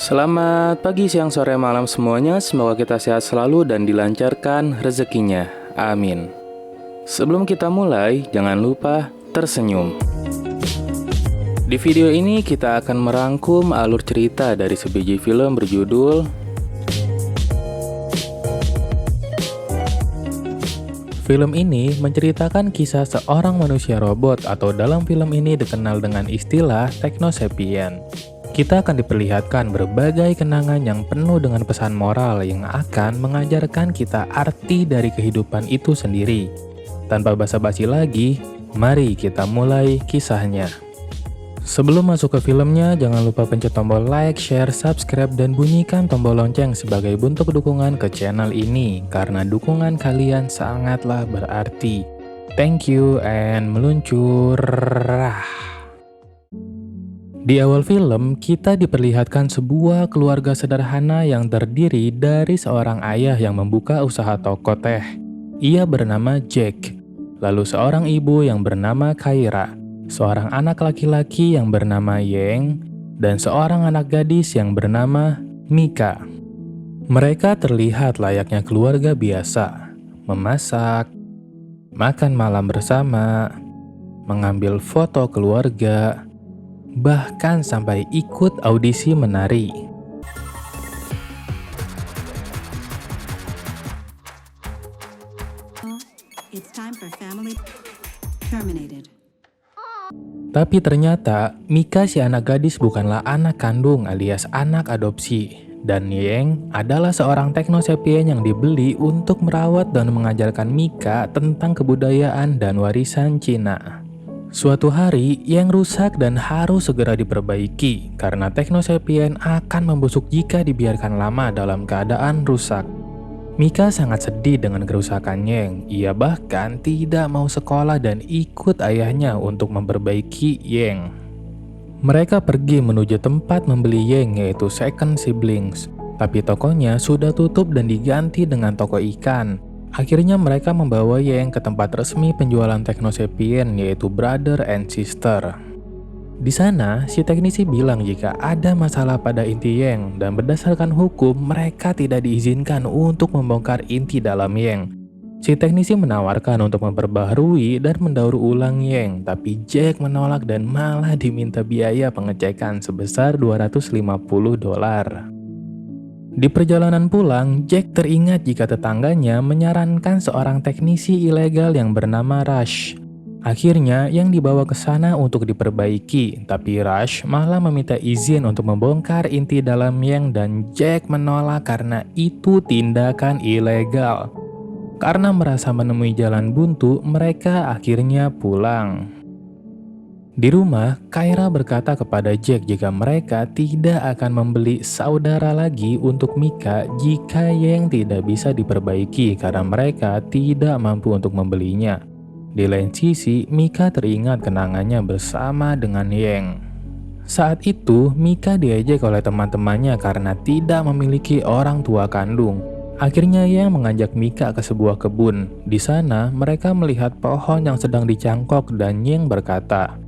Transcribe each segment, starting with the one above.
Selamat pagi, siang, sore, malam semuanya. Semoga kita sehat selalu dan dilancarkan rezekinya. Amin. Sebelum kita mulai, jangan lupa tersenyum. Di video ini kita akan merangkum alur cerita dari sebiji film berjudul Film ini menceritakan kisah seorang manusia robot atau dalam film ini dikenal dengan istilah teknosapien. Kita akan diperlihatkan berbagai kenangan yang penuh dengan pesan moral yang akan mengajarkan kita arti dari kehidupan itu sendiri. Tanpa basa-basi lagi, mari kita mulai kisahnya. Sebelum masuk ke filmnya, jangan lupa pencet tombol like, share, subscribe, dan bunyikan tombol lonceng sebagai bentuk dukungan ke channel ini, karena dukungan kalian sangatlah berarti. Thank you and meluncur. Di awal film, kita diperlihatkan sebuah keluarga sederhana yang terdiri dari seorang ayah yang membuka usaha toko teh. Ia bernama Jack. Lalu seorang ibu yang bernama Kyra, seorang anak laki-laki yang bernama Yang, dan seorang anak gadis yang bernama Mika. Mereka terlihat layaknya keluarga biasa, memasak, makan malam bersama, mengambil foto keluarga, bahkan sampai ikut audisi menari. It's time for family terminated. Tapi ternyata Mika si anak gadis bukanlah anak kandung alias anak adopsi. Dan Yang adalah seorang teknosapien yang dibeli untuk merawat dan mengajarkan Mika tentang kebudayaan dan warisan Cina. Suatu hari, Yang rusak dan harus segera diperbaiki karena teknosapien akan membusuk jika dibiarkan lama dalam keadaan rusak. Mika sangat sedih dengan kerusakan Yang. Ia bahkan tidak mau sekolah dan ikut ayahnya untuk memperbaiki Yang. Mereka pergi menuju tempat membeli Yang, yaitu Second Siblings. Tapi tokonya sudah tutup dan diganti dengan toko ikan. Akhirnya mereka membawa Yang ke tempat resmi penjualan teknosapien, yaitu Brother and Sister. Di sana, si teknisi bilang jika ada masalah pada inti Yang, dan berdasarkan hukum, mereka tidak diizinkan untuk membongkar inti dalam Yang. Si teknisi menawarkan untuk memperbaharui dan mendaur ulang Yang, tapi Jack menolak dan malah diminta biaya pengecekan sebesar $250. Di perjalanan pulang, Jack teringat jika tetangganya menyarankan seorang teknisi ilegal yang bernama Rush. Akhirnya, Yang dibawa ke sana untuk diperbaiki, tapi Rush malah meminta izin untuk membongkar inti dalam Yang dan Jack menolak karena itu tindakan ilegal. Karena merasa menemui jalan buntu, mereka akhirnya pulang. Di rumah, Kyra berkata kepada Jack jika mereka tidak akan membeli saudara lagi untuk Mika jika Yang tidak bisa diperbaiki karena mereka tidak mampu untuk membelinya. Di lain sisi, Mika teringat kenangannya bersama dengan Yang. Saat itu, Mika diejek oleh teman-temannya karena tidak memiliki orang tua kandung. Akhirnya Yang mengajak Mika ke sebuah kebun. Di sana, mereka melihat pohon yang sedang dicangkok dan Yang berkata,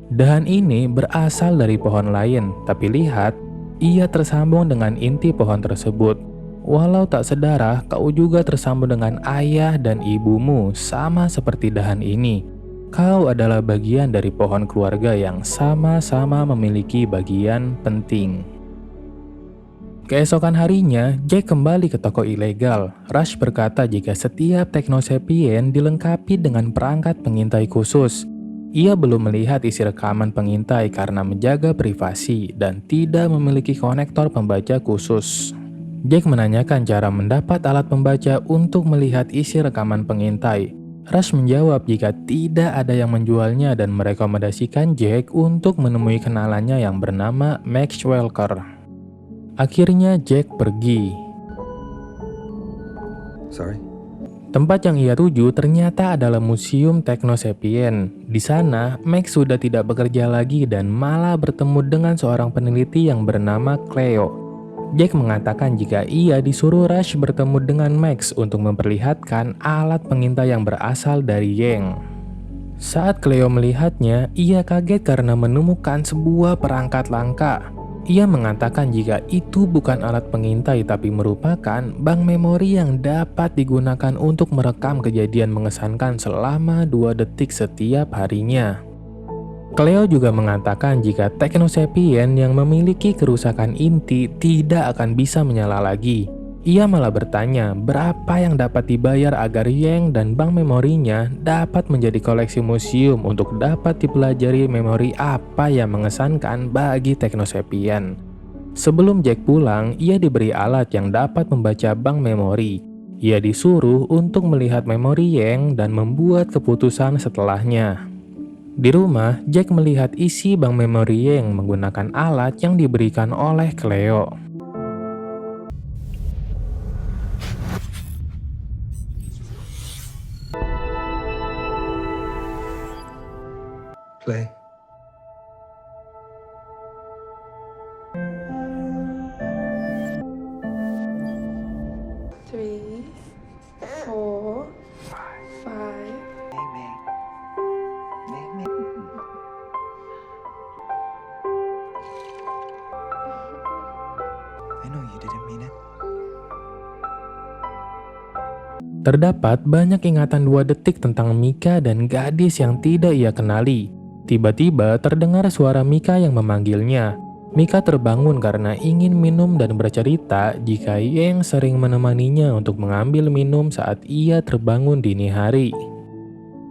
"Dahan ini berasal dari pohon lain, tapi lihat, ia tersambung dengan inti pohon tersebut. Walau tak sedarah, kau juga tersambung dengan ayah dan ibumu, sama seperti dahan ini. Kau adalah bagian dari pohon keluarga yang sama-sama memiliki bagian penting." Keesokan harinya, Jack kembali ke toko ilegal. Rush berkata jika setiap teknosapien dilengkapi dengan perangkat pengintai khusus. Ia belum melihat isi rekaman pengintai karena menjaga privasi dan tidak memiliki konektor pembaca khusus. Jack menanyakan cara mendapat alat pembaca untuk melihat isi rekaman pengintai. Rush menjawab jika tidak ada yang menjualnya dan merekomendasikan Jack untuk menemui kenalannya yang bernama Max Welker. Akhirnya Jack pergi. Tempat yang ia tuju ternyata adalah Museum Teknosapien. Di sana, Max sudah tidak bekerja lagi dan malah bertemu dengan seorang peneliti yang bernama Cleo. Jack mengatakan jika ia disuruh Rush bertemu dengan Max untuk memperlihatkan alat pengintai yang berasal dari Yang. Saat Cleo melihatnya, ia kaget karena menemukan sebuah perangkat langka. Ia mengatakan jika itu bukan alat pengintai tapi merupakan bank memori yang dapat digunakan untuk merekam kejadian mengesankan selama 2 detik setiap harinya. Cleo juga mengatakan jika Technosapien yang memiliki kerusakan inti tidak akan bisa menyala lagi. Ia malah bertanya berapa yang dapat dibayar agar Yang dan bank memorinya dapat menjadi koleksi museum untuk dapat dipelajari memori apa yang mengesankan bagi Technosapien. Sebelum Jack pulang, ia diberi alat yang dapat membaca bank memori. Ia disuruh untuk melihat memori Yang dan membuat keputusan setelahnya. Di rumah, Jack melihat isi bank memori Yang menggunakan alat yang diberikan oleh Cleo. Play. Three, four, five. I know you didn't mean it. Terdapat banyak ingatan 2 detik tentang Mika dan gadis yang tidak ia kenali. Tiba-tiba terdengar suara Mika yang memanggilnya. Mika terbangun karena ingin minum dan bercerita jika Yang sering menemaninya untuk mengambil minum saat ia terbangun dini hari.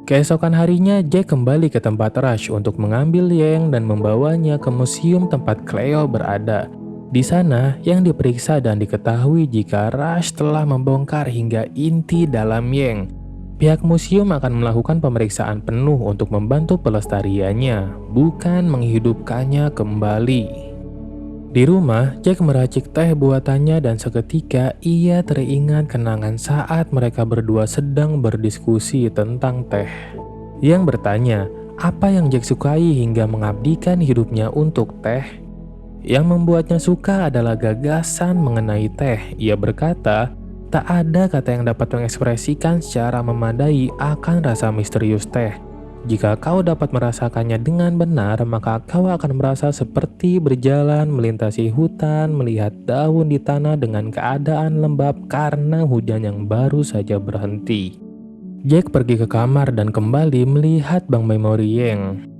Keesokan harinya, Jack kembali ke tempat Rush untuk mengambil Yang dan membawanya ke museum tempat Cleo berada. Di sana, Yang diperiksa dan diketahui jika Rush telah membongkar hingga inti dalam Yang. Pihak museum akan melakukan pemeriksaan penuh untuk membantu pelestariannya, bukan menghidupkannya kembali. Di rumah, Jack meracik teh buatannya dan seketika ia teringat kenangan saat mereka berdua sedang berdiskusi tentang teh. Yang bertanya, apa yang Jack sukai hingga mengabdikan hidupnya untuk teh? Yang membuatnya suka adalah gagasan mengenai teh. Ia berkata, tak ada kata yang dapat mengekspresikan secara memadai akan rasa misterius teh. Jika kau dapat merasakannya dengan benar, maka kau akan merasa seperti berjalan melintasi hutan, melihat daun di tanah dengan keadaan lembab karena hujan yang baru saja berhenti. Jack pergi ke kamar dan kembali melihat bank memori Yang.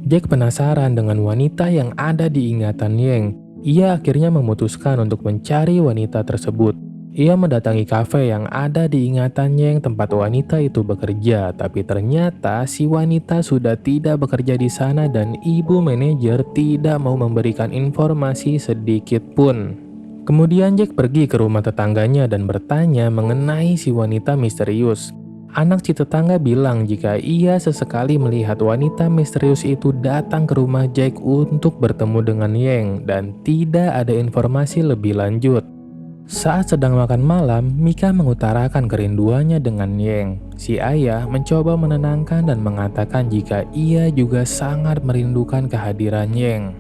Jack penasaran dengan wanita yang ada di ingatan Yang. Ia akhirnya memutuskan untuk mencari wanita tersebut. Ia mendatangi kafe yang ada di ingatan Yang tempat wanita itu bekerja, tapi ternyata si wanita sudah tidak bekerja di sana dan ibu manajer tidak mau memberikan informasi sedikit pun. Kemudian Jack pergi ke rumah tetangganya dan bertanya mengenai si wanita misterius. Anak si tetangga bilang jika ia sesekali melihat wanita misterius itu datang ke rumah Jack untuk bertemu dengan Yang dan tidak ada informasi lebih lanjut. Saat sedang makan malam, Mika mengutarakan kerinduannya dengan Yang. Si ayah mencoba menenangkan dan mengatakan jika ia juga sangat merindukan kehadiran Yang.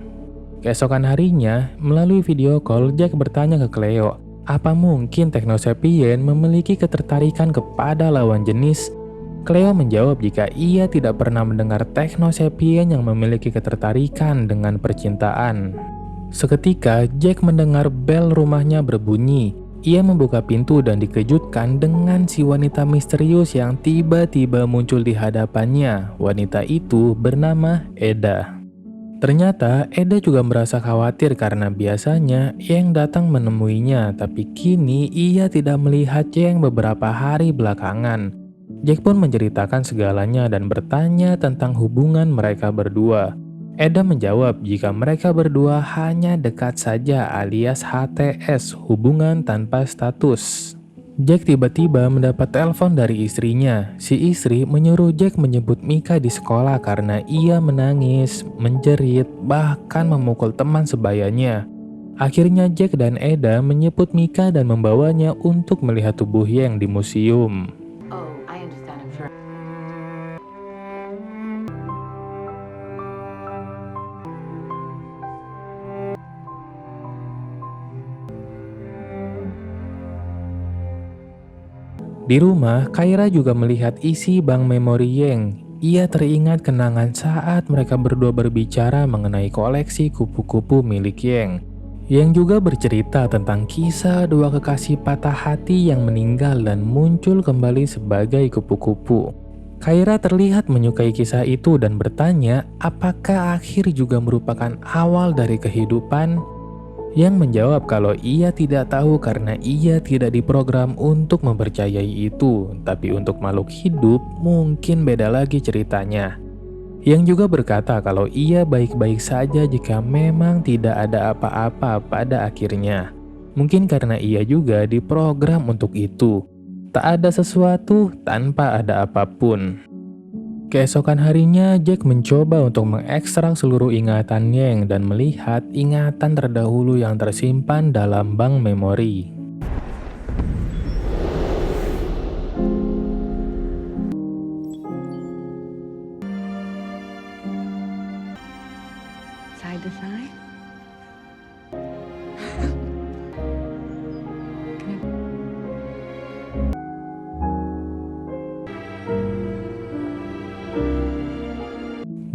Keesokan harinya, melalui video call, Jack bertanya ke Cleo, apa mungkin Technosapien memiliki ketertarikan kepada lawan jenis? Cleo menjawab jika ia tidak pernah mendengar Technosapien yang memiliki ketertarikan dengan percintaan. Seketika, Jack mendengar bel rumahnya berbunyi. Ia membuka pintu dan dikejutkan dengan si wanita misterius yang tiba-tiba muncul di hadapannya. Wanita itu bernama Eda. Ternyata Eda juga merasa khawatir karena biasanya Yang datang menemuinya, tapi kini ia tidak melihat Yang beberapa hari belakangan. Jack pun menceritakan segalanya dan bertanya tentang hubungan mereka berdua. Eda menjawab jika mereka berdua hanya dekat saja alias HTS, hubungan tanpa status. Jack tiba-tiba mendapat telepon dari istrinya. Si istri menyuruh Jack menyebut Mika di sekolah karena ia menangis, menjerit, bahkan memukul teman sebayanya. Akhirnya Jack dan Eda menyebut Mika dan membawanya untuk melihat tubuh Yang di museum. Oh, I understand, I'm sure. Di rumah, Kyra juga melihat isi bank memori Yang. Ia teringat kenangan saat mereka berdua berbicara mengenai koleksi kupu-kupu milik Yang. Yang juga bercerita tentang kisah dua kekasih patah hati yang meninggal dan muncul kembali sebagai kupu-kupu. Kyra terlihat menyukai kisah itu dan bertanya apakah akhir juga merupakan awal dari kehidupan. Yang menjawab kalau ia tidak tahu karena ia tidak diprogram untuk mempercayai itu, tapi untuk makhluk hidup mungkin beda lagi ceritanya. Yang juga berkata kalau ia baik-baik saja jika memang tidak ada apa-apa pada akhirnya. Mungkin karena ia juga diprogram untuk itu. Tak ada sesuatu tanpa ada apapun. Keesokan harinya, Jack mencoba untuk mengekstrak seluruh ingatan Yang dan melihat ingatan terdahulu yang tersimpan dalam bank memori. Side to side.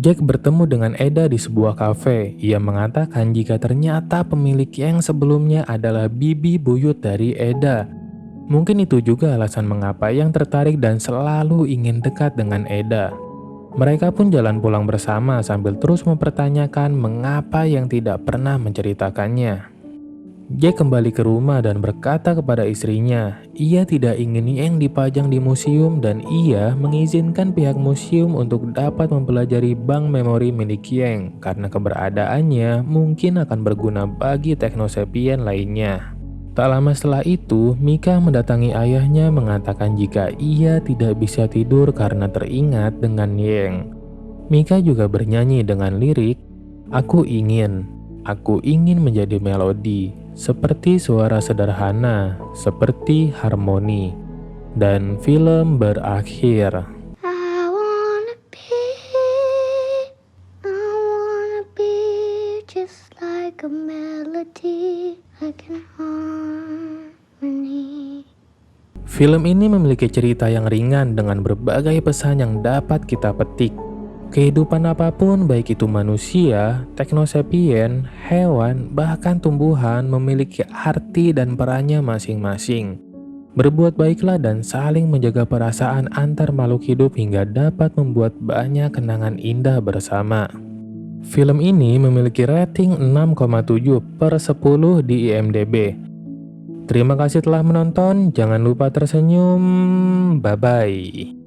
Jack bertemu dengan Eda di sebuah kafe. Ia mengatakan jika ternyata pemilik Yang sebelumnya adalah bibi buyut dari Eda. Mungkin itu juga alasan mengapa Yang tertarik dan selalu ingin dekat dengan Eda. Mereka pun jalan pulang bersama sambil terus mempertanyakan mengapa Yang tidak pernah menceritakannya. Jack kembali ke rumah dan berkata kepada istrinya, ia tidak ingin Yang dipajang di museum dan ia mengizinkan pihak museum untuk dapat mempelajari bank memori milik Yang karena keberadaannya mungkin akan berguna bagi teknosapien lainnya. Tak lama setelah itu, Mika mendatangi ayahnya mengatakan jika ia tidak bisa tidur karena teringat dengan Yang. Mika juga bernyanyi dengan lirik, aku ingin menjadi melodi. Seperti suara sederhana, seperti harmoni. Dan film berakhir. I wanna be just like a melody, like an harmony. Film ini memiliki cerita yang ringan dengan berbagai pesan yang dapat kita petik. Kehidupan apapun, baik itu manusia, teknosapien, hewan, bahkan tumbuhan memiliki arti dan perannya masing-masing. Berbuat baiklah dan saling menjaga perasaan antar makhluk hidup hingga dapat membuat banyak kenangan indah bersama. Film ini memiliki rating 6,7/10 di IMDb. Terima kasih telah menonton, jangan lupa tersenyum, bye-bye.